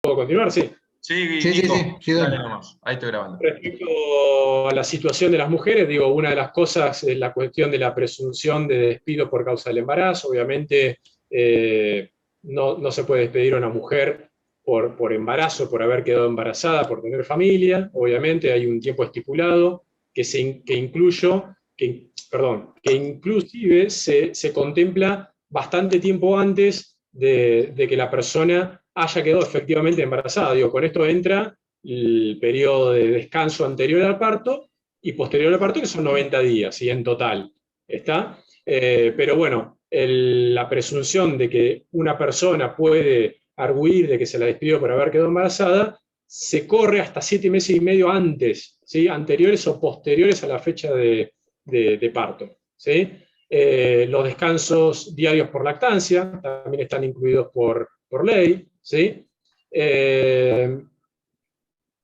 ¿Puedo continuar? Sí. Sí, Sí, sí, Nico, sí, sí, dale dale. nomás. Ahí estoy grabando. Respecto a la situación de las mujeres, digo, una de las cosas es la cuestión de la presunción de despido por causa del embarazo. Obviamente, no se puede despedir a una mujer por embarazo, por haber quedado embarazada, por tener familia. Obviamente hay un tiempo estipulado que inclusive se contempla bastante tiempo antes de que la persona haya quedado efectivamente embarazada. Digo, con esto entra el periodo de descanso anterior al parto y posterior al parto, que son 90 días, y en total. ¿Está? Pero bueno, la presunción de que una persona puede arguir de que se la despidió por haber quedado embarazada se corre hasta 7 meses y medio antes, ¿sí? Anteriores o posteriores a la fecha de parto. ¿Sí? Los descansos diarios por lactancia también están incluidos por ley. ¿Sí?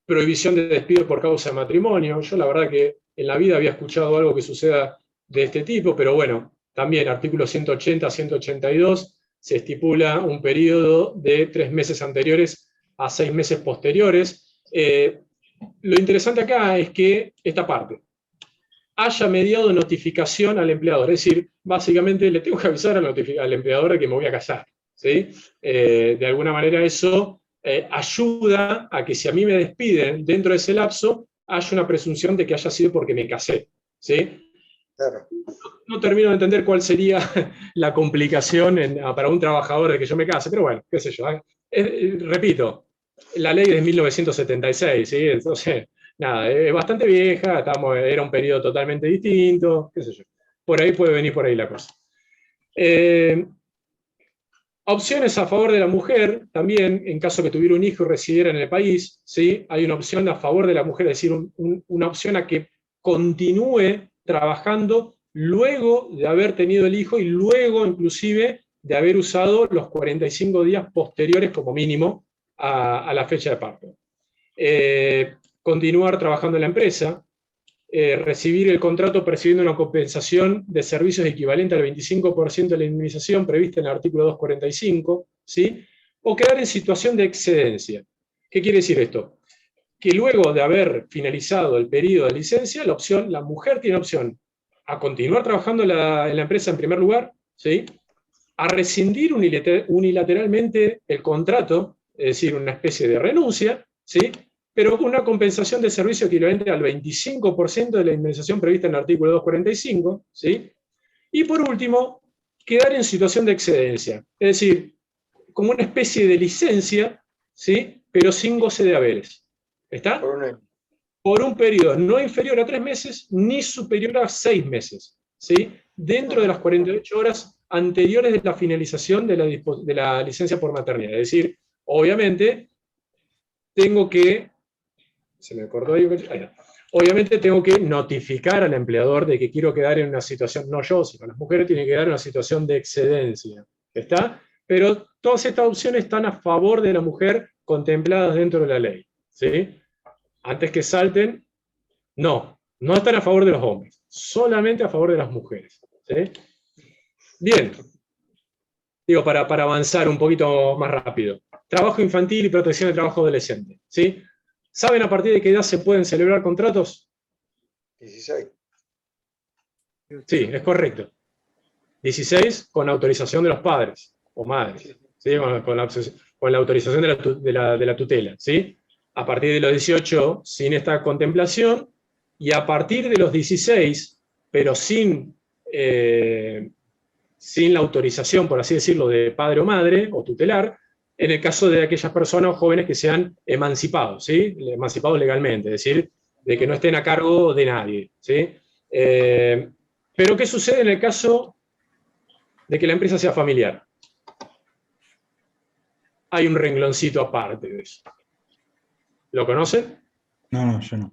Prohibición de despido por causa de matrimonio. Yo la verdad que en la vida había escuchado algo que suceda de este tipo, pero bueno, también artículo 180, 182, se estipula un periodo de 3 meses anteriores a 6 meses posteriores. Lo interesante acá es que esta parte haya mediado notificación al empleador, es decir, básicamente le tengo que avisar al empleador de que me voy a casar. ¿Sí? De alguna manera eso ayuda a que si a mí me despiden dentro de ese lapso, haya una presunción de que haya sido porque me casé. ¿Sí? Claro. No termino de entender cuál sería la complicación para un trabajador de que yo me case, pero bueno, qué sé yo. Repito, la ley es de 1976, ¿sí? Entonces, nada, es bastante vieja, era un periodo totalmente distinto, qué sé yo. Por ahí puede venir por ahí la cosa. Opciones a favor de la mujer, también, en caso que tuviera un hijo y residiera en el país, ¿sí? Hay una opción a favor de la mujer, es decir, una opción a que continúe trabajando luego de haber tenido el hijo y luego, inclusive, de haber usado los 45 días posteriores como mínimo a la fecha de parto. Continuar trabajando en la empresa, recibir el contrato percibiendo una compensación de servicios equivalente al 25% de la indemnización prevista en el artículo 245, ¿sí? O quedar en situación de excedencia. ¿Qué quiere decir esto? Que luego de haber finalizado el periodo de licencia, la mujer tiene opción a continuar trabajando en la empresa en primer lugar, ¿sí? A rescindir unilateralmente el contrato, es decir, una especie de renuncia, ¿sí? Pero con una compensación de servicio equivalente al 25% de la indemnización prevista en el artículo 245, ¿sí? Y por último, quedar en situación de excedencia, es decir, como una especie de licencia, ¿sí? Pero sin goce de haberes. ¿Está? Por un periodo no inferior a 3 meses ni superior a 6 meses, ¿sí? Dentro de las 48 horas anteriores de la finalización de la licencia por maternidad. Es decir, obviamente, tengo que, se me cortó ahí, obviamente tengo que notificar al empleador de que quiero quedar en una situación, no yo, sino las mujeres tienen que quedar en una situación de excedencia. ¿Está? Pero todas estas opciones están a favor de la mujer contempladas dentro de la ley. ¿Sí? Antes que salten, no están a favor de los hombres, solamente a favor de las mujeres. ¿Sí? Bien, digo, para avanzar un poquito más rápido. Trabajo infantil y protección de trabajo adolescente. ¿Sí? ¿Saben a partir de qué edad se pueden celebrar contratos? 16. Sí, es correcto. 16 con autorización de los padres o madres, ¿sí? Con la autorización de la tutela. ¿Sí? A partir de los 18, sin esta contemplación, y a partir de los 16, pero sin la autorización, por así decirlo, de padre o madre o tutelar, en el caso de aquellas personas o jóvenes que sean emancipados, ¿sí? Emancipados legalmente, es decir, de que no estén a cargo de nadie. ¿Sí? Pero ¿qué sucede en el caso de que la empresa sea familiar? Hay un rengloncito aparte de eso. ¿Lo conocen? No, yo no.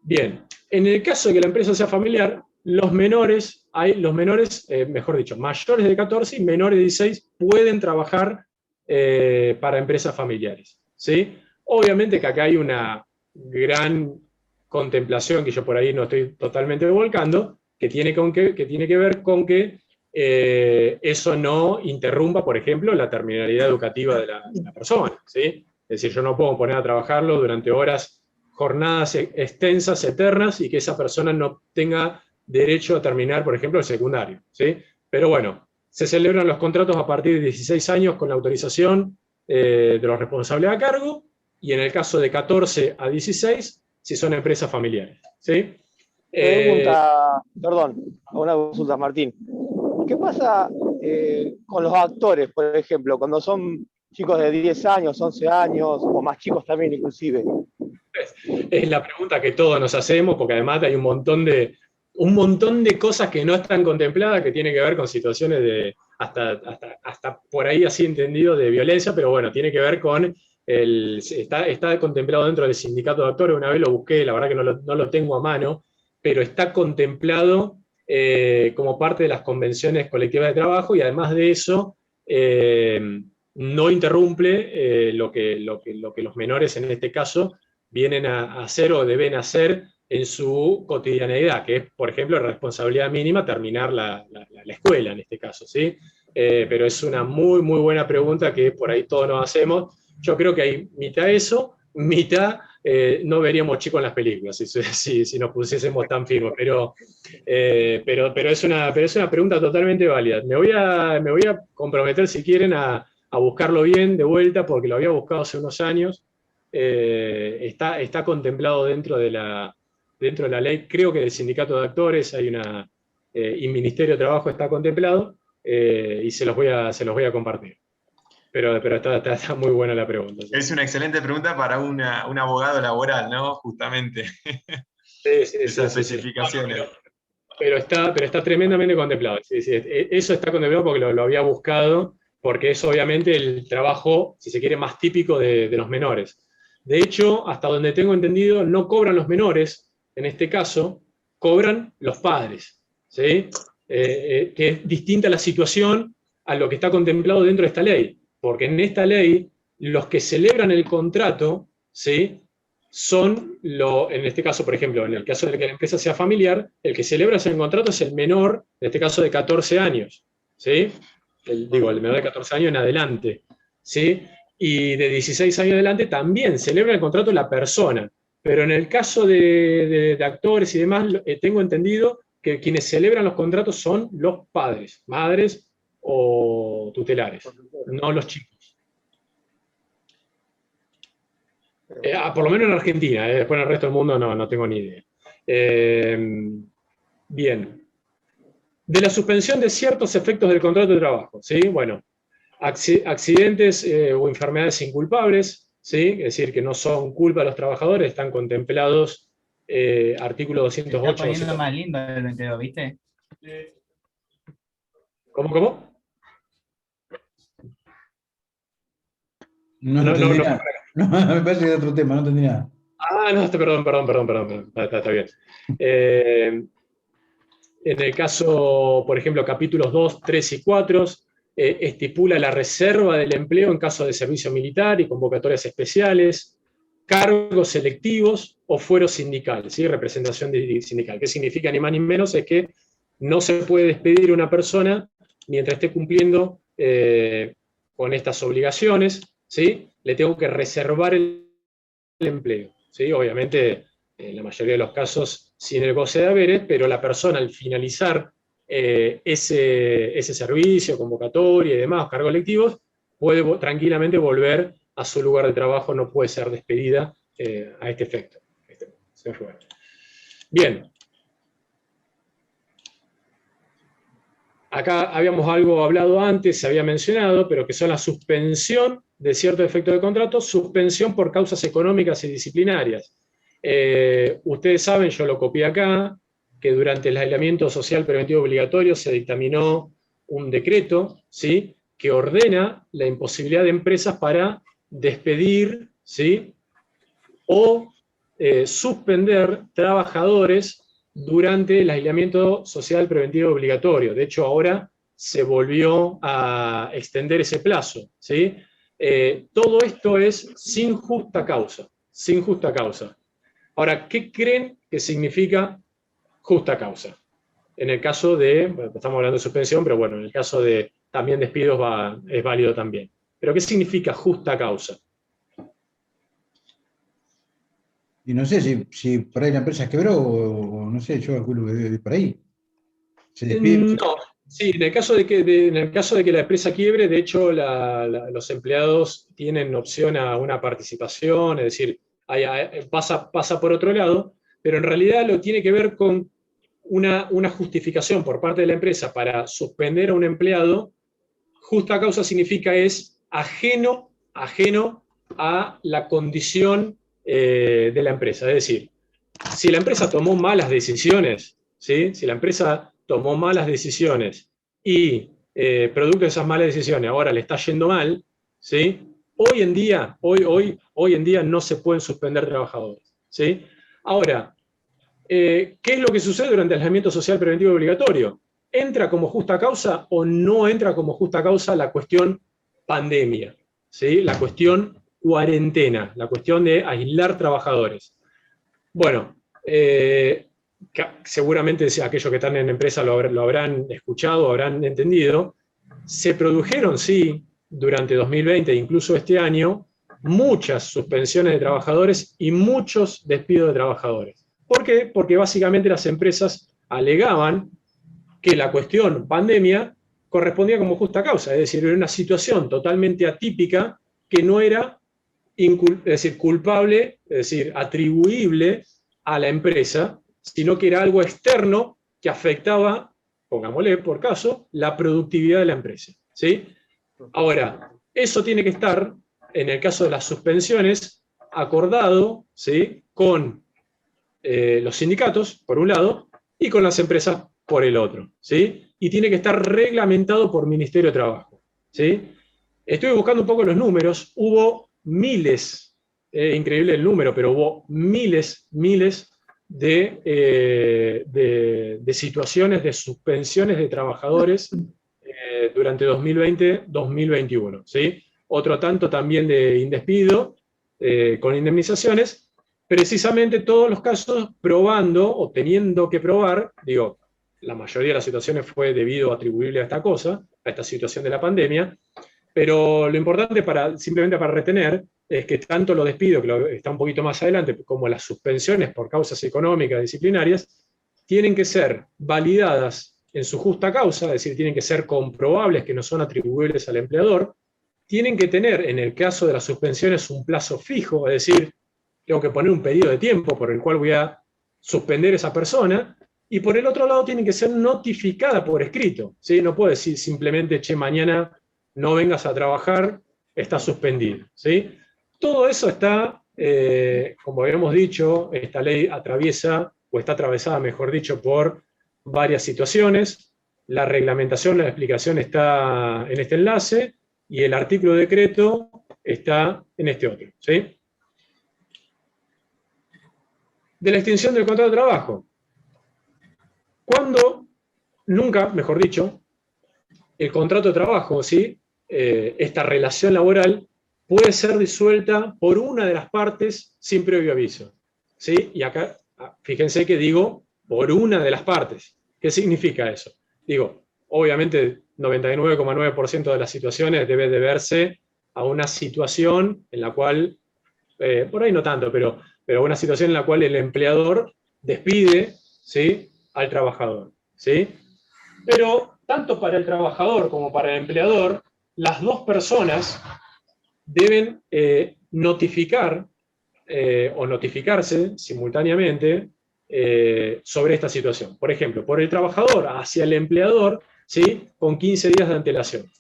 Bien, en el caso de que la empresa sea familiar, los menores, mejor dicho, mayores de 14 y menores de 16 pueden trabajar para empresas familiares. ¿Sí? Obviamente que acá hay una gran contemplación que yo por ahí no estoy totalmente volcando, que tiene que ver con que eso no interrumpa, por ejemplo, la terminalidad educativa de la persona, ¿sí? Es decir, yo no puedo poner a trabajarlo durante horas, jornadas extensas, eternas, y que esa persona no tenga derecho a terminar, por ejemplo, el secundario, ¿sí? Pero bueno, se celebran los contratos a partir de 16 años con la autorización de los responsables a cargo, y en el caso de 14 a 16, si son empresas familiares, ¿sí? Pregunta, perdón, una consulta, Martín. ¿Qué pasa con los actores, por ejemplo, cuando son chicos de 10 años, 11 años, o más chicos también inclusive? Es la pregunta que todos nos hacemos, porque además hay un montón de cosas que no están contempladas, que tienen que ver con situaciones de, hasta por ahí así entendido, de violencia, pero bueno, tiene que ver con, está contemplado dentro del sindicato de actores. Una vez lo busqué, la verdad que no lo tengo a mano, pero está contemplado como parte de las convenciones colectivas de trabajo, y además de eso, no interrumpe lo que los menores en este caso vienen a hacer o deben hacer en su cotidianeidad, que es, por ejemplo, la responsabilidad mínima, terminar la escuela en este caso, ¿sí? Pero es una muy, muy buena pregunta que por ahí todos nos hacemos. Yo creo que hay mitad eso, mitad no veríamos chicos en las películas, si nos pusiésemos tan firmes, pero es una pregunta totalmente válida. Me voy a comprometer, si quieren, a buscarlo bien de vuelta, porque lo había buscado hace unos años. Está contemplado dentro de la ley, creo que del sindicato de actores hay y Ministerio de Trabajo está contemplado, y se los voy a compartir. Pero está muy buena la pregunta. ¿Sí? Es una excelente pregunta para un abogado laboral, ¿no? Justamente. Esas especificaciones. Sí. Pero está tremendamente contemplado. Sí, eso está contemplado porque lo había buscado, porque es obviamente el trabajo, si se quiere, más típico de los menores. De hecho, hasta donde tengo entendido, no cobran los menores, en este caso, cobran los padres, ¿sí? Que es distinta la situación a lo que está contemplado dentro de esta ley, porque en esta ley, los que celebran el contrato, ¿sí?, son, en este caso, por ejemplo, en el caso de que la empresa sea familiar, el que celebra ese contrato es el menor, en este caso de 14 años, ¿sí? El menor de 14 años en adelante, ¿sí? Y de 16 años en adelante también celebra el contrato la persona, pero en el caso de actores y demás, tengo entendido que quienes celebran los contratos son los padres, madres o tutelares, no los chicos. Por lo menos en Argentina, después en el resto del mundo no tengo ni idea. Bien. De la suspensión de ciertos efectos del contrato de trabajo, ¿sí? Bueno, accidentes o enfermedades inculpables, ¿sí? Es decir, que no son culpa de los trabajadores, están contemplados artículo 208. Se está poniendo más lindo el 22, ¿viste? ¿Cómo? No entendí nada. No, me parece que es otro tema, no entendí nada. No, perdón. Está bien. En el caso, por ejemplo, capítulos 2, 3 y 4, estipula la reserva del empleo en caso de servicio militar y convocatorias especiales, cargos selectivos o fueros sindicales, ¿sí? Representación sindical. ¿Qué significa ni más ni menos? Es que no se puede despedir a una persona mientras esté cumpliendo con estas obligaciones, ¿sí? Le tengo que reservar el empleo, ¿sí? Obviamente, en la mayoría de los casos, sin el goce de haberes, pero la persona al finalizar ese servicio, convocatoria y demás, cargos electivos, puede tranquilamente volver a su lugar de trabajo, no puede ser despedida a este efecto. Bien. Acá habíamos hablado antes, se había mencionado, pero que son la suspensión de cierto efecto de contrato, suspensión por causas económicas y disciplinarias. Ustedes saben, yo lo copié acá, que durante el aislamiento social preventivo obligatorio se dictaminó un decreto, ¿sí?, que ordena la imposibilidad de empresas para despedir, ¿sí?, o suspender trabajadores durante el aislamiento social preventivo obligatorio. De hecho, ahora se volvió a extender ese plazo, ¿sí? Todo esto es sin justa causa, sin justa causa. Ahora, ¿qué creen que significa justa causa? En el caso de, bueno, estamos hablando de suspensión, pero bueno, en el caso de también despidos es válido también. ¿Pero qué significa justa causa? Y no sé si por ahí la empresa quebró o no sé, yo calculo que por ahí. Se despide. No, sí, en el caso en el caso de que la empresa quiebre, de hecho, los empleados tienen opción a una participación, es decir, pasa por otro lado, pero en realidad lo tiene que ver con una justificación por parte de la empresa para suspender a un empleado. Justa causa significa es ajeno a la condición de la empresa. Es decir, si la empresa tomó malas decisiones, ¿sí? Si la empresa tomó malas decisiones y producto de esas malas decisiones ahora le está yendo mal, ¿sí? Hoy en día no se pueden suspender trabajadores, ¿sí? Ahora, ¿qué es lo que sucede durante el aislamiento social preventivo obligatorio? ¿Entra como justa causa o no entra como justa causa la cuestión pandemia? ¿Sí? La cuestión cuarentena, la cuestión de aislar trabajadores. Bueno, seguramente aquellos que están en empresa lo habrán escuchado, habrán entendido. Se produjeron, sí, durante 2020 e incluso este año, muchas suspensiones de trabajadores y muchos despidos de trabajadores. ¿Por qué? Porque básicamente las empresas alegaban que la cuestión pandemia correspondía como justa causa, es decir, era una situación totalmente atípica que no era culpable, es decir, atribuible a la empresa, sino que era algo externo que afectaba, pongámosle por caso, la productividad de la empresa, ¿sí? Ahora, eso tiene que estar, en el caso de las suspensiones, acordado, ¿sí?, con los sindicatos, por un lado, y con las empresas, por el otro, ¿sí? Y tiene que estar reglamentado por Ministerio de Trabajo, ¿sí? Estuve buscando un poco los números, hubo miles, increíble el número, pero hubo miles de situaciones de suspensiones de trabajadores durante 2020-2021, ¿sí? Otro tanto también de indespido, con indemnizaciones, precisamente todos los casos probando o teniendo que probar, digo, la mayoría de las situaciones fue debido a atribuible a esta cosa, a esta situación de la pandemia, pero lo importante simplemente para retener es que tanto los despidos, que está un poquito más adelante, como las suspensiones por causas económicas disciplinarias, tienen que ser validadas en su justa causa, es decir, tienen que ser comprobables que no son atribuibles al empleador, tienen que tener, en el caso de las suspensiones, un plazo fijo, es decir, tengo que poner un pedido de tiempo por el cual voy a suspender a esa persona, y por el otro lado tienen que ser notificada por escrito, ¿sí? No puedo decir simplemente, che, mañana no vengas a trabajar, está suspendido, ¿sí? Todo eso está, como habíamos dicho, esta ley atraviesa, o está atravesada, mejor dicho, por varias situaciones. La reglamentación, la explicación está en este enlace, y el artículo de decreto está en este otro, ¿sí? De la extinción del contrato de trabajo. ¿Cuándo? Nunca, mejor dicho, el contrato de trabajo, ¿sí? Esta relación laboral puede ser disuelta por una de las partes sin previo aviso, ¿sí? Y acá, fíjense que digo por una de las partes. ¿Qué significa eso? Digo, obviamente 99,9% de las situaciones debe deberse a una situación en la cual, por ahí no tanto, pero una situación en la cual el empleador despide, ¿sí?, al trabajador, ¿sí? Pero tanto para el trabajador como para el empleador, las dos personas deben notificar o notificarse simultáneamente sobre esta situación. Por ejemplo, por el trabajador hacia el empleador, ¿sí?, con 15 días de antelación.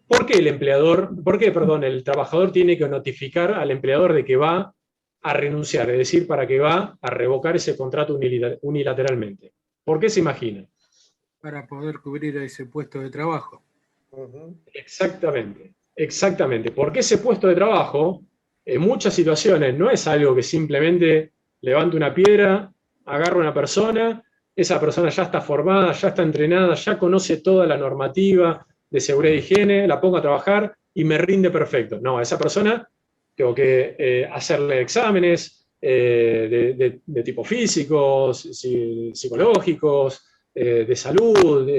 ¿Por qué el trabajador tiene que notificar al empleador de que va a renunciar? Es decir, para que va a revocar ese contrato unilateralmente. ¿Por qué se imagina? Para poder cubrir ese puesto de trabajo. Exactamente. Porque ese puesto de trabajo, en muchas situaciones, no es algo que simplemente levante una piedra, agarra una persona, esa persona ya está formada, ya está entrenada, ya conoce toda la normativa de seguridad e higiene, la pongo a trabajar y me rinde perfecto. No, a esa persona tengo que hacerle exámenes de tipo físicos, psicológicos, de salud,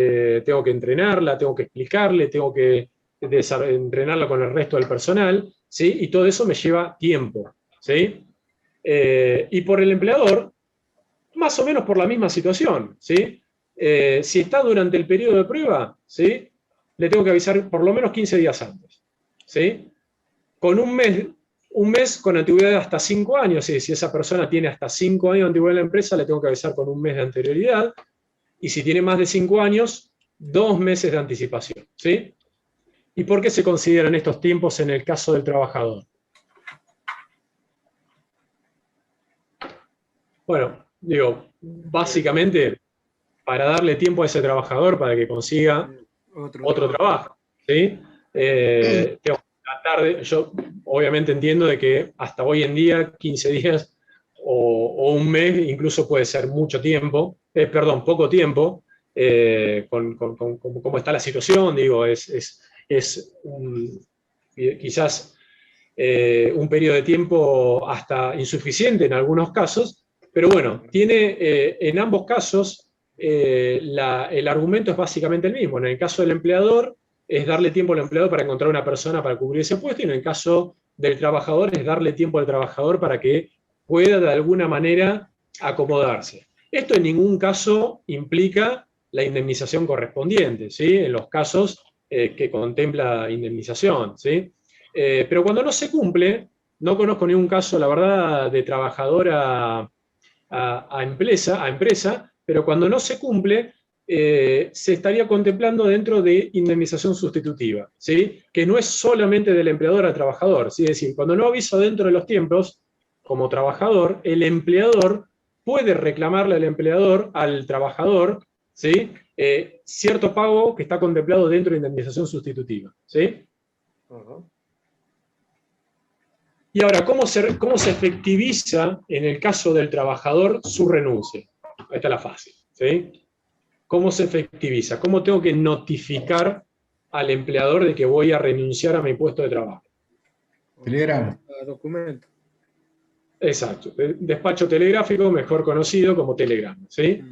tengo que entrenarla, tengo que explicarle, tengo que entrenarla con el resto del personal, ¿sí? Y todo eso me lleva tiempo, ¿sí? Y por el empleador, más o menos por la misma situación, ¿sí? Si está durante el periodo de prueba, ¿sí? Le tengo que avisar por lo menos 15 días antes, ¿sí? Con un mes con antigüedad de hasta 5 años, ¿sí? Si esa persona tiene hasta 5 años de antigüedad en la empresa, le tengo que avisar con un mes de anterioridad, y si tiene más de 5 años, 2 meses de anticipación, ¿sí? ¿Y por qué se consideran estos tiempos en el caso del trabajador? Bueno, digo, básicamente para darle tiempo a ese trabajador para que consiga otro trabajo, ¿sí? Tengo que tratar de, yo obviamente entiendo de que hasta hoy en día 15 días o un mes incluso puede ser mucho tiempo, poco tiempo, con cómo está la situación, digo, quizás un periodo de tiempo hasta insuficiente en algunos casos, pero bueno, tiene en ambos casos el argumento es básicamente el mismo. En el caso del empleador es darle tiempo al empleador para encontrar una persona para cubrir ese puesto, y en el caso del trabajador es darle tiempo al trabajador para que pueda de alguna manera acomodarse. Esto en ningún caso implica la indemnización correspondiente, ¿sí? En los casos que contempla indemnización, ¿sí? Pero cuando no se cumple, no conozco ningún caso, la verdad, de trabajador a empresa, pero cuando no se cumple, se estaría contemplando dentro de indemnización sustitutiva, ¿sí? Que no es solamente del empleador al trabajador, ¿sí? Es decir, cuando no aviso dentro de los tiempos, como trabajador, el empleador puede reclamarle al trabajador, ¿sí? Cierto pago que está contemplado dentro de indemnización sustitutiva, ¿sí? Y ahora, ¿cómo se efectiviza en el caso del trabajador su renuncia? Ahí está la fácil, ¿sí? ¿Cómo se efectiviza? ¿Cómo tengo que notificar al empleador de que voy a renunciar a mi puesto de trabajo? Telegrama. Documento. Exacto. Despacho telegráfico, mejor conocido como telegrama, ¿sí?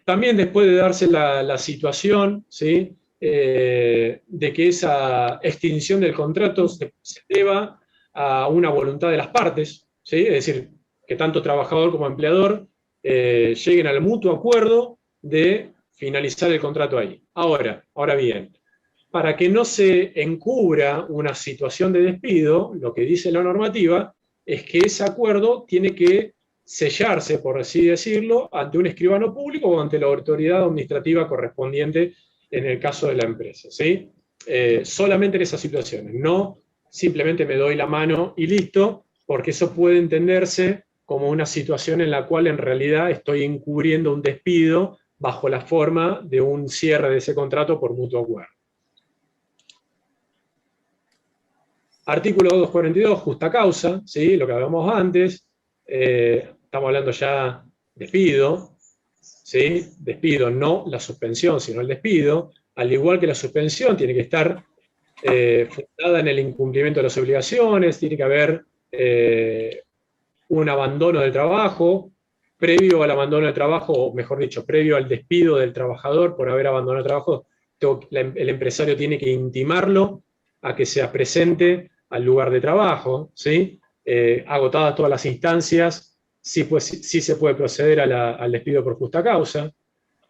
También después de darse la situación, ¿sí? De que esa extinción del contrato se deba a una voluntad de las partes, ¿sí? Es decir, que tanto trabajador como empleador lleguen al mutuo acuerdo de finalizar el contrato ahí. Ahora bien, para que no se encubra una situación de despido, lo que dice la normativa es que ese acuerdo tiene que sellarse, por así decirlo, ante un escribano público o ante la autoridad administrativa correspondiente en el caso de la empresa, ¿sí? Solamente en esas situaciones, no simplemente me doy la mano y listo, porque eso puede entenderse como una situación en la cual en realidad estoy encubriendo un despido bajo la forma de un cierre de ese contrato por mutuo acuerdo. Artículo 242, justa causa, ¿sí? Lo que hablamos antes, estamos hablando ya despido, ¿sí? Despido, no la suspensión, sino el despido. Al igual que la suspensión, tiene que estar fundada en el incumplimiento de las obligaciones, tiene que haber un abandono del trabajo, previo al abandono del trabajo, o mejor dicho, previo al despido del trabajador por haber abandonado el trabajo, el empresario tiene que intimarlo a que sea presente al lugar de trabajo, ¿sí? Agotadas todas las instancias, sí se puede proceder al despido por justa causa.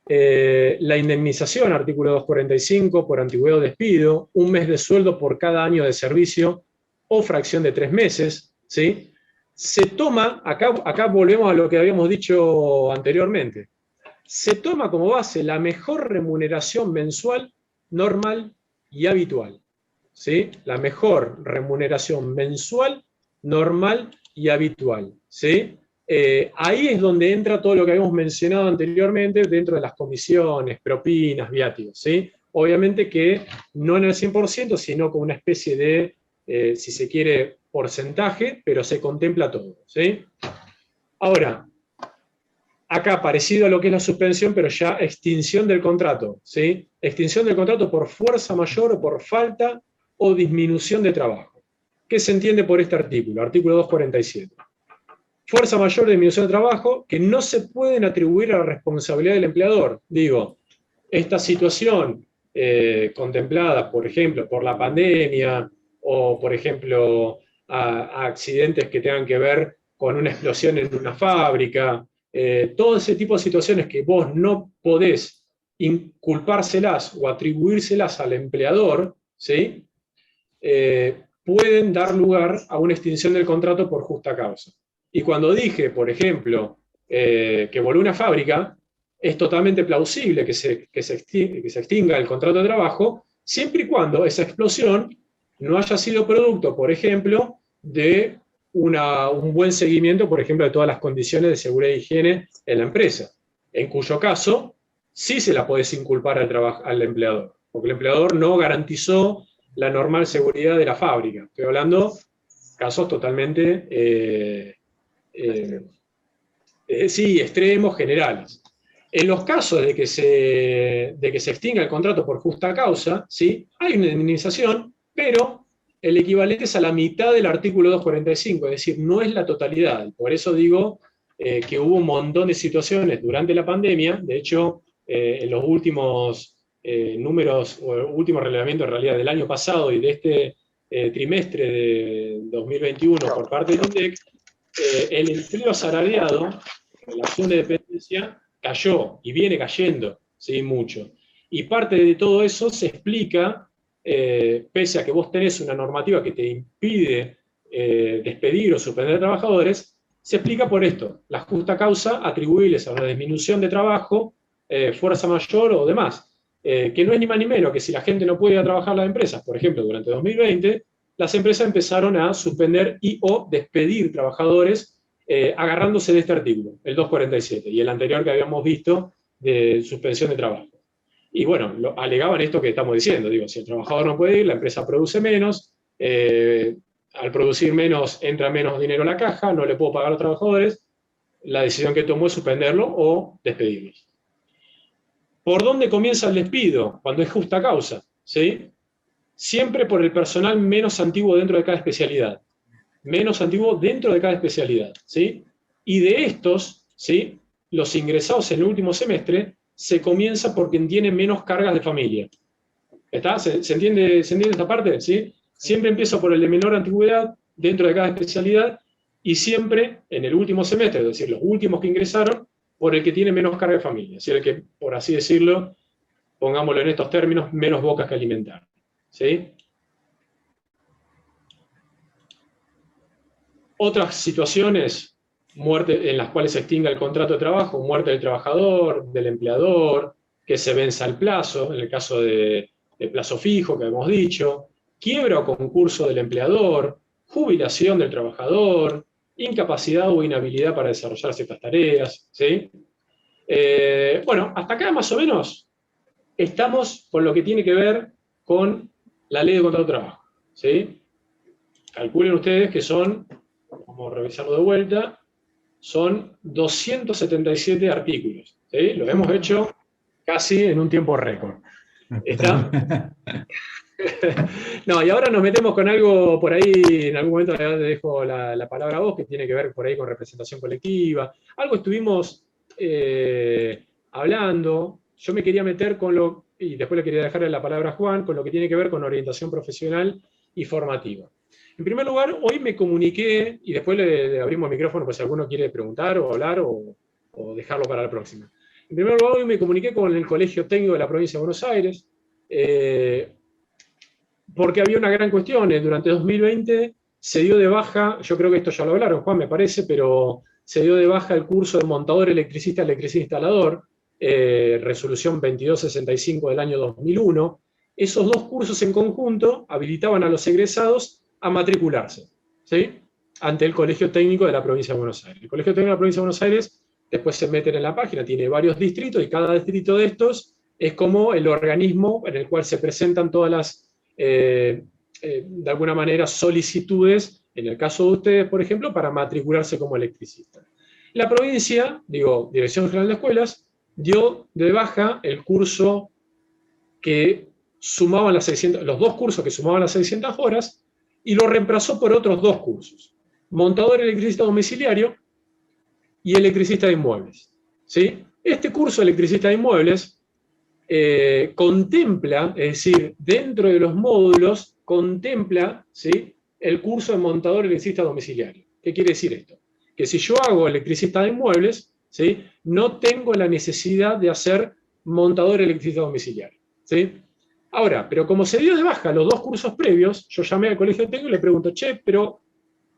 La indemnización, artículo 245, por antigüedad o despido, 1 mes de sueldo por cada año de servicio o fracción de 3 meses, ¿sí? Se toma, acá volvemos a lo que habíamos dicho anteriormente, se toma como base la mejor remuneración mensual, normal y habitual, ¿sí? La mejor remuneración mensual, normal y habitual, ¿sí? Ahí es donde entra todo lo que habíamos mencionado anteriormente dentro de las comisiones, propinas, viáticos, ¿sí? Obviamente que no en el 100%, sino como una especie de, si se quiere, porcentaje, pero se contempla todo, ¿sí? Ahora, acá parecido a lo que es la suspensión, pero ya extinción del contrato, ¿sí? Extinción del contrato por fuerza mayor o por falta o disminución de trabajo. ¿Qué se entiende por este artículo? Artículo 247. fuerza mayor de disminución de trabajo que no se pueden atribuir a la responsabilidad del empleador. Digo, esta situación contemplada, por ejemplo, por la pandemia, o por ejemplo, a accidentes que tengan que ver con una explosión en una fábrica, todo ese tipo de situaciones que vos no podés inculpárselas o atribuírselas al empleador, ¿sí? Pueden dar lugar a una extinción del contrato por justa causa. Y cuando dije, por ejemplo, que voló una fábrica, es totalmente plausible que se extinga el contrato de trabajo, siempre y cuando esa explosión no haya sido producto, por ejemplo, de un buen seguimiento, por ejemplo, de todas las condiciones de seguridad e higiene en la empresa. En cuyo caso, sí se la podés inculpar al empleador, porque el empleador no garantizó la normal seguridad de la fábrica. Estoy hablando de casos totalmente, sí, extremos, generales. En los casos de que se extinga el contrato por justa causa, ¿sí? Hay una indemnización, pero el equivalente es a la mitad del artículo 245, es decir, no es la totalidad. Por eso digo que hubo un montón de situaciones durante la pandemia. De hecho, en los últimos números, o últimos relevamientos en realidad del año pasado y de este trimestre de 2021 por parte del INDEC, el empleo asalariado en relación de dependencia cayó y viene cayendo, ¿sí? Mucho. Y parte de todo eso se explica, pese a que vos tenés una normativa que te impide despedir o suspender trabajadores, se explica por esto, la justa causa atribuibles a una disminución de trabajo, fuerza mayor o demás, que no es ni más ni menos que si la gente no puede ir a trabajar a las empresas, por ejemplo, durante 2020, las empresas empezaron a suspender y o despedir trabajadores agarrándose de este artículo, el 247, y el anterior que habíamos visto de suspensión de trabajo. Y bueno, alegaban esto que estamos diciendo, digo, si el trabajador no puede ir, la empresa produce menos, al producir menos entra menos dinero a la caja, no le puedo pagar a los trabajadores, la decisión que tomó es suspenderlo o despedirlos. ¿Por dónde comienza el despido? Cuando es justa causa, ¿sí? Siempre por el personal menos antiguo dentro de cada especialidad. Menos antiguo dentro de cada especialidad, ¿sí? Y de estos, ¿sí? Los ingresados en el último semestre se comienza por quien tiene menos cargas de familia. ¿Está? ¿Se entiende esta parte? ¿Sí? Siempre empiezo por el de menor antigüedad dentro de cada especialidad y siempre en el último semestre, es decir, los últimos que ingresaron, por el que tiene menos carga de familia. Es decir, el que, por así decirlo, pongámoslo en estos términos, menos bocas que alimentar. ¿Sí? Otras situaciones, muerte en las cuales se extinga el contrato de trabajo, muerte del trabajador, del empleador, que se venza el plazo, en el caso de plazo fijo que hemos dicho, quiebra o concurso del empleador, jubilación del trabajador, incapacidad o inhabilidad para desarrollar ciertas tareas, ¿sí? Bueno, hasta acá más o menos estamos con lo que tiene que ver con la ley de contrato de trabajo, ¿sí? Calculen ustedes que son, vamos a revisarlo de vuelta, son 277 artículos, ¿sí? Lo hemos hecho casi en un tiempo récord. ¿Está? No, y ahora nos metemos con algo por ahí, en algún momento te dejo la palabra a vos, que tiene que ver por ahí con representación colectiva. Algo estuvimos hablando, yo me quería meter con lo, y después le quería dejar la palabra a Juan, con lo que tiene que ver con orientación profesional y formativa. En primer lugar, hoy me comuniqué, y después le abrimos el micrófono por si alguno quiere preguntar o hablar o dejarlo para la próxima. En primer lugar, hoy me comuniqué con el Colegio Técnico de la Provincia de Buenos Aires, porque había una gran cuestión. Durante 2020 se dio de baja, yo creo que esto ya lo hablaron, Juan, me parece, pero se dio de baja el curso de montador electricista, electricista instalador, resolución 2265 del año 2001. Esos dos cursos en conjunto habilitaban a los egresados a matricularse, ¿sí? Ante el Colegio Técnico de la Provincia de Buenos Aires. El Colegio Técnico de la Provincia de Buenos Aires, después se meten en la página, tiene varios distritos, y cada distrito de estos es como el organismo en el cual se presentan todas las, de alguna manera, solicitudes, en el caso de ustedes, por ejemplo, para matricularse como electricista. La provincia, Dirección General de Escuelas, dio de baja el curso que sumaban las 600, los dos cursos que sumaban las 600 horas, y lo reemplazó por otros dos cursos. Montador electricista domiciliario, y electricista de inmuebles. ¿Sí? Este curso de electricista de inmuebles contempla, es decir, dentro de los módulos, contempla, ¿sí?, el curso de montador electricista domiciliario. ¿Qué quiere decir esto? Que si yo hago electricista de inmuebles, ¿sí?, no tengo la necesidad de hacer montador electricista domiciliario. ¿Sí? Ahora, pero como se dio de baja los 2 cursos previos, yo llamé al colegio técnico y le pregunto, che, pero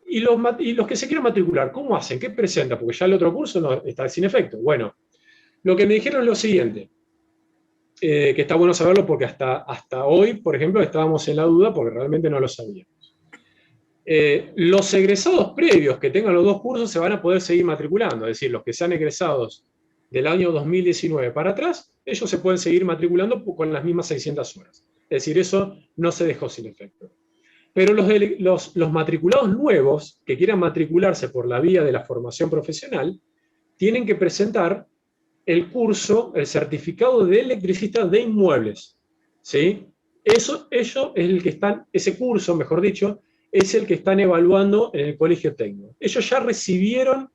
¿y los que se quieren matricular, cómo hacen? ¿Qué presentan? Porque ya el otro curso no, está sin efecto. Bueno, lo que me dijeron es lo siguiente, que está bueno saberlo porque hasta hoy, por ejemplo, estábamos en la duda porque realmente no lo sabíamos. Los egresados previos que tengan los 2 cursos se van a poder seguir matriculando, es decir, los que sean egresados del año 2019 para atrás, ellos se pueden seguir matriculando con las mismas 600 horas. Es decir, eso no se dejó sin efecto. Pero los matriculados nuevos que quieran matricularse por la vía de la formación profesional tienen que presentar el curso, el certificado de electricista de inmuebles. ¿Sí? Ellos es el que ese curso, mejor dicho, es el que están evaluando en el colegio técnico. Ellos ya recibieron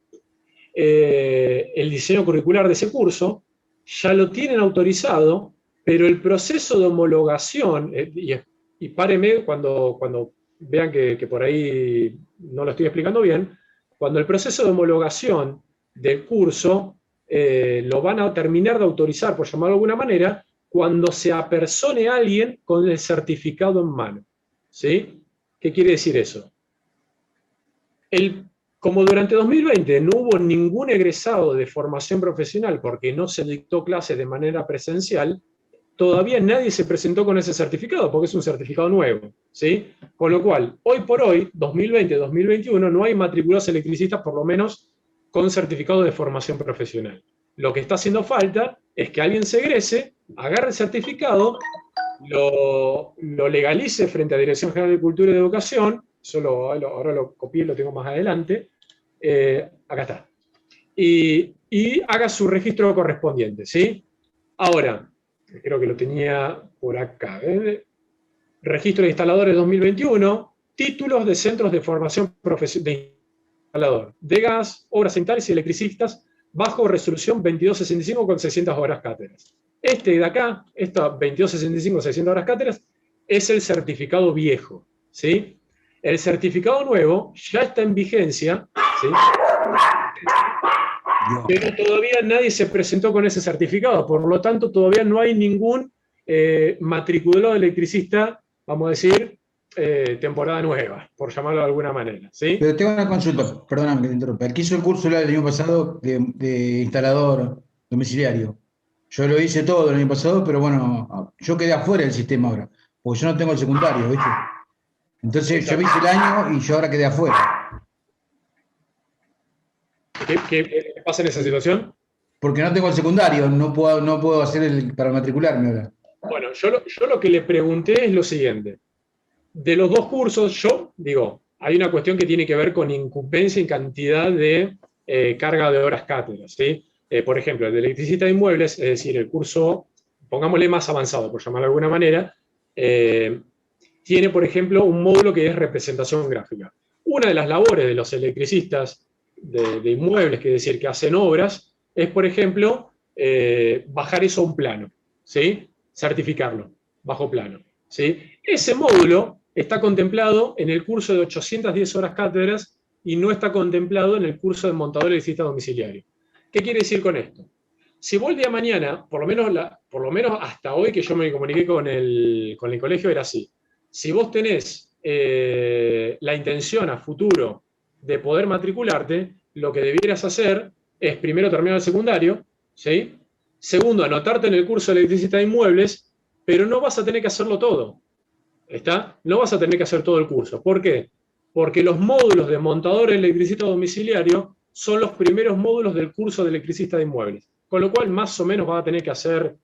el diseño curricular de ese curso, ya lo tienen autorizado, pero el proceso de homologación, y párenme cuando vean que por ahí no lo estoy explicando bien, cuando el proceso de homologación del curso lo van a terminar de autorizar, por llamarlo de alguna manera, cuando se apersone a alguien con el certificado en mano. ¿Sí? ¿Qué quiere decir eso? Como durante 2020 no hubo ningún egresado de formación profesional porque no se dictó clases de manera presencial, todavía nadie se presentó con ese certificado porque es un certificado nuevo. ¿Sí? Con lo cual, hoy por hoy, 2020-2021, no hay matriculados electricistas, por lo menos con certificado de formación profesional. Lo que está haciendo falta es que alguien se egrese, agarre el certificado, lo legalice frente a Dirección General de Cultura y de Educación, ahora lo copié y lo tengo más adelante, acá está, y haga su registro correspondiente, ¿sí? Ahora, creo que lo tenía por acá, registro de instaladores 2021, títulos de centros de formación de instalador, de gas, obras sanitarias y electricistas, bajo resolución 2265 con 600 horas cátedras. Este de acá, esta 2265, 600 horas cátedras, es el certificado viejo, ¿sí? El certificado nuevo ya está en vigencia, ¿sí? Pero todavía nadie se presentó con ese certificado, por lo tanto todavía no hay ningún matriculado electricista, vamos a decir, temporada nueva, por llamarlo de alguna manera, ¿sí? Pero tengo una consulta, perdóname que te interrumpa. El que hizo el curso el año pasado de instalador domiciliario. Yo lo hice todo el año pasado, pero bueno, yo quedé afuera del sistema ahora, porque yo no tengo el secundario, ¿viste? Entonces yo hice el año y yo ahora quedé afuera. ¿Qué pasa en esa situación? Porque no tengo el secundario, no puedo hacer para matricularme ahora. Bueno, yo lo que le pregunté es lo siguiente. De los 2 cursos, yo digo, hay una cuestión que tiene que ver con incumbencia y cantidad de carga de horas cátedras, ¿sí? Por ejemplo, el de electricista de inmuebles, es decir, el curso, pongámosle más avanzado, por llamarlo de alguna manera, tiene, por ejemplo, un módulo que es representación gráfica. Una de las labores de los electricistas de inmuebles, que es decir, que hacen obras, es, por ejemplo, bajar eso a un plano, ¿sí? Certificarlo, bajo plano, ¿sí? Ese módulo está contemplado en el curso de 810 horas cátedras y no está contemplado en el curso de montador electricista domiciliario. ¿Qué quiere decir con esto? Si vos el día de mañana, por lo menos hasta hoy que yo me comuniqué con el colegio, era así. Si vos tenés la intención a futuro de poder matricularte, lo que debieras hacer es primero terminar el secundario, ¿sí? Segundo, anotarte en el curso de electricista de inmuebles, pero no vas a tener que hacerlo todo. ¿Está? No vas a tener que hacer todo el curso. ¿Por qué? Porque los módulos de montador electricista domiciliario son los primeros módulos del curso de electricista de inmuebles. Con lo cual, más o menos, vas a tener que hacer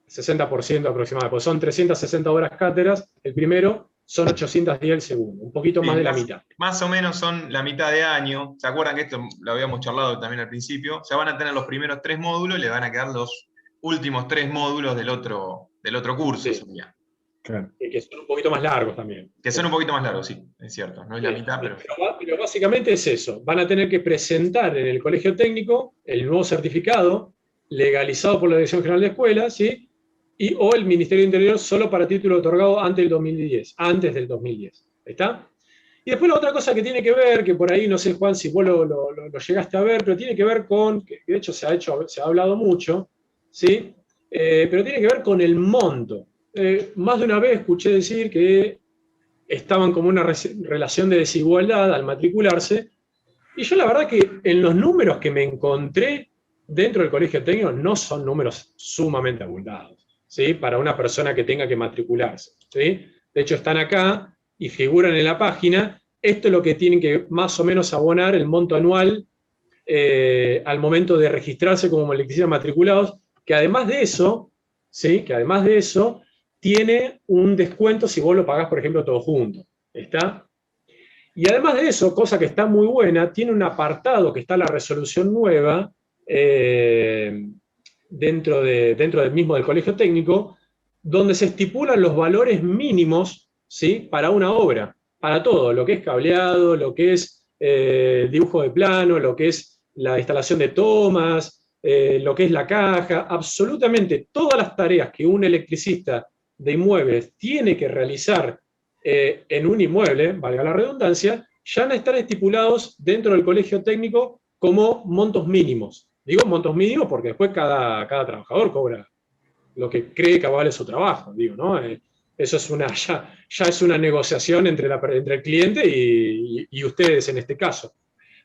60% aproximadamente, porque son 360 horas cátedras el primero, son 810 el segundo, un poquito más de la mitad. Más o menos son la mitad de año. ¿Se acuerdan que esto lo habíamos charlado también al principio? Ya van a tener los primeros 3 módulos y le van a quedar los últimos 3 módulos del otro curso. Sí. Sería. Claro. Que son un poquito más largos también. Que son un poquito más largos, sí, es cierto. No es la mitad, pero... Pero básicamente es eso. Van a tener que presentar en el colegio técnico el nuevo certificado legalizado por la Dirección General de Escuelas, ¿sí? O el Ministerio de Interior solo para título otorgado antes del 2010. Antes del 2010. ¿Está? Y después la otra cosa que tiene que ver, que por ahí no sé, Juan, si vos lo llegaste a ver, pero tiene que ver con, que de hecho se ha hablado mucho, ¿sí? Pero tiene que ver con el monto. Más de una vez escuché decir que estaban como una relación de desigualdad al matricularse, y yo la verdad que en los números que me encontré dentro del colegio técnico no son números sumamente abultados, ¿sí? Para una persona que tenga que matricularse, ¿sí? De hecho están acá y figuran en la página. Esto es lo que tienen que más o menos abonar el monto anual al momento de registrarse como electricistas matriculados, que además de eso, ¿sí? Que además de eso tiene un descuento si vos lo pagás, por ejemplo, todo junto. ¿Está? Y además de eso, cosa que está muy buena, tiene un apartado que está la resolución nueva dentro del mismo del colegio técnico, donde se estipulan los valores mínimos, ¿sí? Para una obra, para todo, lo que es cableado, lo que es dibujo de plano, lo que es la instalación de tomas, lo que es la caja, absolutamente todas las tareas que un electricista de inmuebles tiene que realizar en un inmueble, valga la redundancia, ya van a estar estipulados dentro del colegio técnico como montos mínimos. Digo montos mínimos porque después cada trabajador cobra lo que cree que vale su trabajo, digo, ¿no? Eso es ya es una negociación entre el cliente y ustedes en este caso.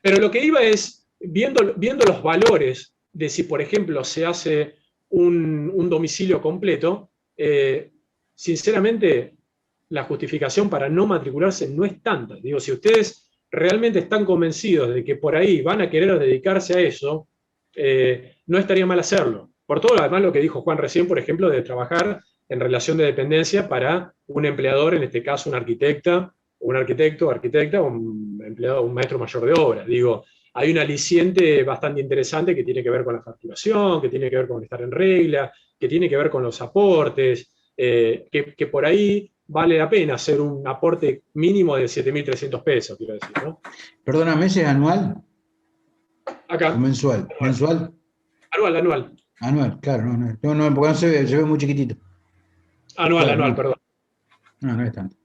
Pero lo que iba es, viendo los valores de si, por ejemplo, se hace un domicilio completo, sinceramente, la justificación para no matricularse no es tanta. Digo, si ustedes realmente están convencidos de que por ahí van a querer dedicarse a eso, no estaría mal hacerlo. Por todo además lo que dijo Juan recién, por ejemplo, de trabajar en relación de dependencia para un empleador, en este caso un arquitecto, un empleado, un maestro mayor de obra. Digo, hay un aliciente bastante interesante que tiene que ver con la facturación, que tiene que ver con estar en regla, que tiene que ver con los aportes, que por ahí vale la pena hacer un aporte mínimo de 7.300 pesos, quiero decir, ¿no? Perdona, ¿mes es anual? Acá. ¿O mensual? ¿Mensual? Anual. Anual, claro, no, porque no se ve muy chiquitito. Anual, Claro, perdón. No es tanto.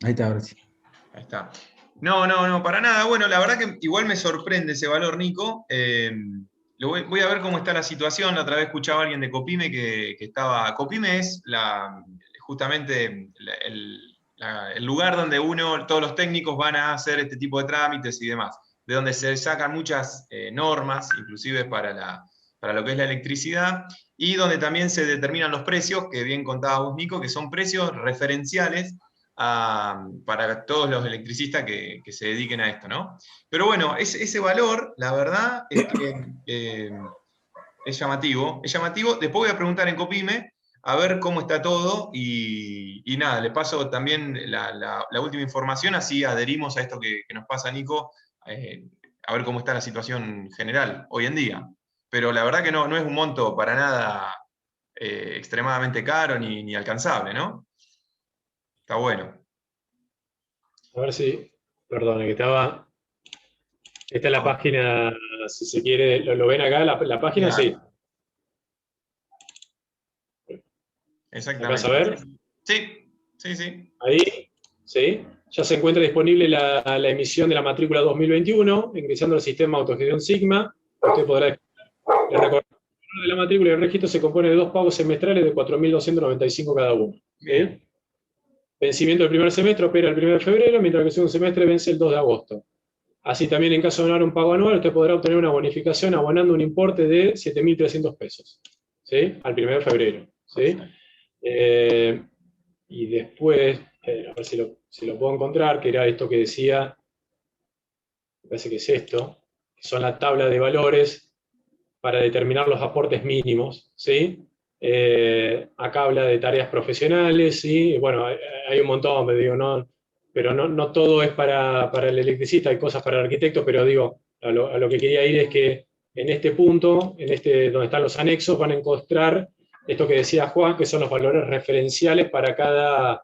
Ahí está, ahora sí. Ahí está. No, para nada. Bueno, la verdad que igual me sorprende ese valor, Nico. Voy a ver cómo está la situación. La otra vez escuchaba a alguien de Copime que estaba... Copime es justamente el lugar donde todos los técnicos van a hacer este tipo de trámites y demás, de donde se sacan muchas normas, inclusive para lo que es la electricidad, y donde también se determinan los precios, que bien contabas vos, Nico, que son precios referenciales para todos los electricistas que se dediquen a esto, ¿no? Pero bueno, ese valor, la verdad, es que es llamativo. Después voy a preguntar en Copime a ver cómo está todo y nada, le paso también la última información, así adherimos a esto que nos pasa, Nico, a ver cómo está la situación general hoy en día. Pero la verdad que no es un monto para nada extremadamente caro ni alcanzable, ¿no? Está bueno. A ver si, perdón, que estaba... Esta es la página, si se quiere, ¿lo ven acá? La página, claro. Sí. Exactamente. ¿Vas a ver? Sí. Ahí, sí. Ya se encuentra disponible la emisión de la matrícula 2021, ingresando al sistema autogestión Sigma. Usted podrá recordar de la matrícula y el registro se compone de 2 pagos semestrales de 4.295 cada uno. ¿Sí? Vencimiento del primer semestre opera el 1 de febrero, mientras que el segundo semestre vence el 2 de agosto. Así también, en caso de abonar un pago anual, usted podrá obtener una bonificación abonando un importe de 7.300 pesos, ¿sí? Al 1 de febrero. ¿Sí? Y después, a ver si lo puedo encontrar, que era esto que decía, me parece que es esto, que son la tabla de valores para determinar los aportes mínimos, ¿sí? Acá habla de tareas profesionales, ¿sí? Bueno, hay un montón, me digo, no, pero no todo es para el electricista, hay cosas para el arquitecto, pero digo, a lo que quería ir es que en este punto, donde están los anexos, van a encontrar esto que decía Juan, que son los valores referenciales para cada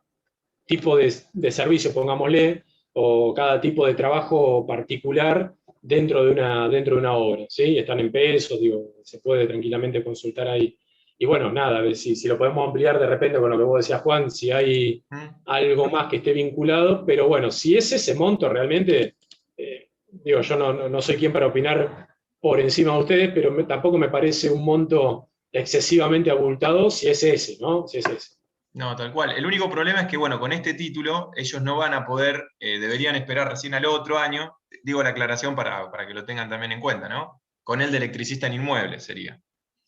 tipo de servicio, pongámosle, o cada tipo de trabajo particular dentro de una obra, ¿sí? Están en pesos, digo, se puede tranquilamente consultar ahí. Y bueno, nada, a ver si lo podemos ampliar de repente con lo que vos decías, Juan, si hay algo más que esté vinculado, pero bueno, si es ese monto realmente, digo, yo no soy quien para opinar por encima de ustedes, pero tampoco me parece un monto excesivamente abultado si es ese, ¿no? Si es ese. No, tal cual. El único problema es que, bueno, con este título ellos no van a poder, deberían esperar recién al otro año, digo la aclaración para que lo tengan también en cuenta, ¿no? Con el de electricista en inmuebles sería.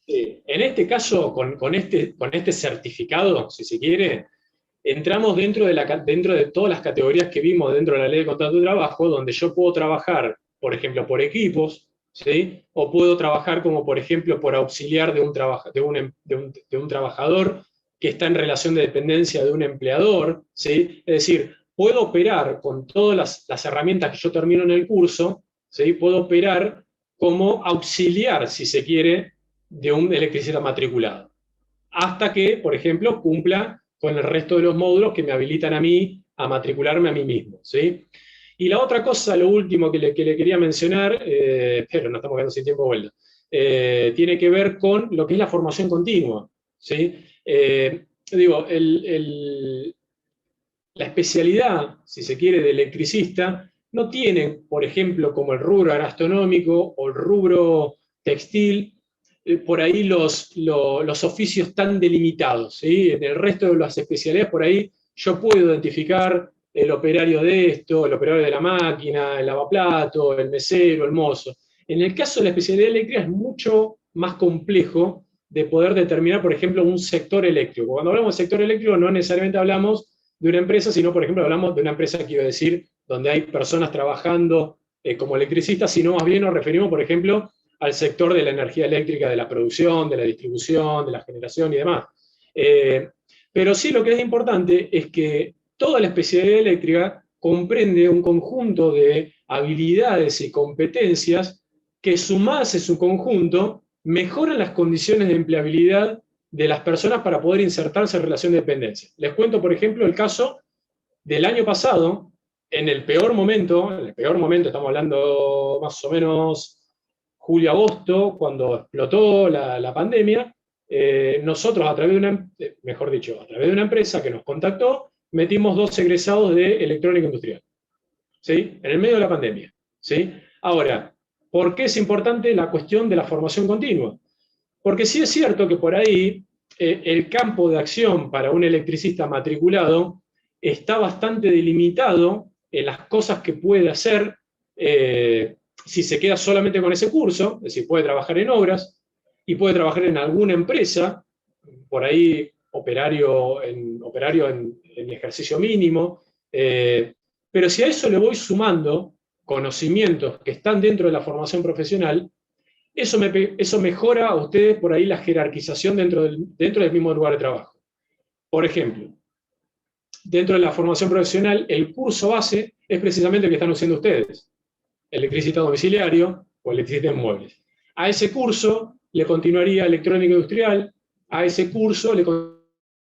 Sí. En este caso, con este certificado, si se quiere, entramos dentro de todas las categorías que vimos dentro de la ley de contrato de trabajo, donde yo puedo trabajar, por ejemplo, por equipos, ¿sí? O puedo trabajar como, por ejemplo, por auxiliar de un trabajador que está en relación de dependencia de un empleador, ¿sí? Es decir, puedo operar con todas las herramientas que yo termino en el curso, ¿sí? Puedo operar como auxiliar, si se quiere, de un electricista matriculado, hasta que, por ejemplo, cumpla con el resto de los módulos que me habilitan a mí a matricularme a mí mismo, ¿sí? Y la otra cosa, lo último que le quería mencionar, pero no estamos quedando sin tiempo de vuelta, tiene que ver con lo que es la formación continua, ¿sí? Digo, la especialidad, si se quiere, de electricista no tiene, por ejemplo, como el rubro gastronómico o el rubro textil, por ahí los oficios tan delimitados, ¿sí? En el resto de las especialidades, por ahí yo puedo identificar el operario de esto, el operario de la máquina, el lavaplato, el mesero, el mozo. En el caso de la especialidad eléctrica es mucho más complejo de poder determinar, por ejemplo, un sector eléctrico. Cuando hablamos de sector eléctrico no necesariamente hablamos de una empresa, sino, por ejemplo, hablamos de una empresa, quiero decir, donde hay personas trabajando como electricistas, sino más bien nos referimos, por ejemplo, al sector de la energía eléctrica, de la producción, de la distribución, de la generación y demás. Pero sí lo que es importante es que toda la especialidad eléctrica comprende un conjunto de habilidades y competencias que sumadas en su conjunto mejoran las condiciones de empleabilidad de las personas para poder insertarse en relación de dependencia. Les cuento, por ejemplo, el caso del año pasado, en el peor momento, estamos hablando más o menos julio-agosto, cuando explotó la pandemia, nosotros a través de una empresa que nos contactó, metimos 2 egresados de electrónica industrial, ¿sí? En el medio de la pandemia, ¿sí? Ahora, ¿por qué es importante la cuestión de la formación continua? Porque sí es cierto que por ahí el campo de acción para un electricista matriculado está bastante delimitado en las cosas que puede hacer si se queda solamente con ese curso, es decir, puede trabajar en obras y puede trabajar en alguna empresa, por ahí operario en ejercicio mínimo, pero si a eso le voy sumando conocimientos que están dentro de la formación profesional, eso mejora a ustedes por ahí la jerarquización dentro del mismo lugar de trabajo. Por ejemplo, dentro de la formación profesional, el curso base es precisamente el que están haciendo ustedes, electricista domiciliario o electricista en muebles. A ese curso le continuaría electrónica industrial, a ese curso le